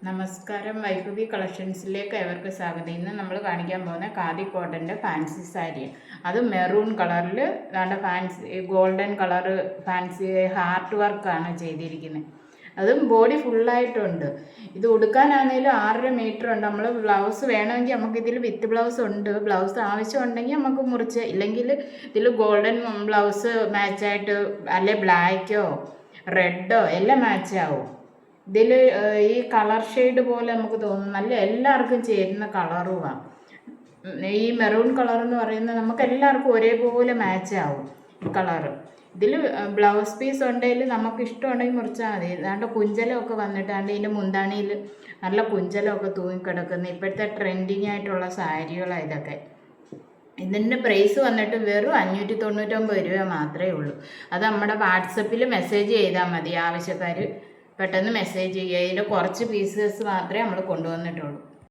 നമസ്കാരം. വൈഭവി കളക്ഷൻസിലേക്ക് ഏവർക്ക് സ്വാഗതം. ഇന്ന് നമ്മൾ കാണിക്കാൻ പോകുന്ന ഖാദി കോട്ടൻ്റെ ഫാൻസി സാരി. അത് മെറൂൺ കളറിൽ നല്ല fancy golden colour fancy heart വർക്കാണ് ചെയ്തിരിക്കുന്നത്. അതും ബോഡി ഫുള്ളായിട്ടുണ്ട്. ഇത് ഉടുക്കാനാണെങ്കിലും 6.5 മീറ്റർ ഉണ്ട്. നമ്മൾ ബ്ലൗസ് വേണമെങ്കിൽ നമുക്ക് ഇതിൽ വിത്ത് ബ്ലൗസ് ഉണ്ട്. ബ്ലൗസ് ആവശ്യമുണ്ടെങ്കിൽ നമുക്ക് മുറിച്ച്, ഇല്ലെങ്കിൽ ഇതിൽ ഗോൾഡൻ ബ്ലൗസ് മാച്ചായിട്ട് അല്ലെ ബ്ലാക്കോ റെഡോ എല്ലാം മാച്ചാവും. ഇതിൽ ഈ കളർ ഷെയ്ഡ് പോലെ നമുക്ക് തോന്നും. നല്ല എല്ലാവർക്കും ചേരുന്ന കളറുമാണ്. ഈ മെറൂൺ കളർ എന്ന് പറയുന്നത് നമുക്ക് എല്ലാവർക്കും ഒരേപോലെ മാച്ച് ആവും ഈ കളറ്. ഇതിൽ ബ്ലൗസ് പീസ് ഉണ്ടെങ്കിൽ നമുക്ക് ഇഷ്ടമുണ്ടെങ്കിൽ മുറിച്ചാൽ മതി. ഏതാണ്ട് കുഞ്ചലമൊക്കെ വന്നിട്ടാണ്ട് ഇതിൻ്റെ മുന്താണിയിൽ നല്ല കുഞ്ചലമൊക്കെ തൂങ്ങിക്കിടക്കുന്ന ഇപ്പോഴത്തെ ട്രെൻഡിങ് ആയിട്ടുള്ള സാരികളാണ് ഇതൊക്കെ. ഇതിൻ്റെ പ്രൈസ് വന്നിട്ട് വെറും 599 രൂപ മാത്രമേ ഉള്ളൂ. അത് നമ്മുടെ വാട്സപ്പിൽ മെസ്സേജ് ചെയ്താൽ മതി. ആവശ്യക്കാർ പെട്ടെന്ന് മെസ്സേജ് ചെയ്യുക. ഇതിൽ കുറച്ച് പീസസ് മാത്രമേ നമ്മൾ കൊണ്ടുവന്നിട്ടുള്ളൂ.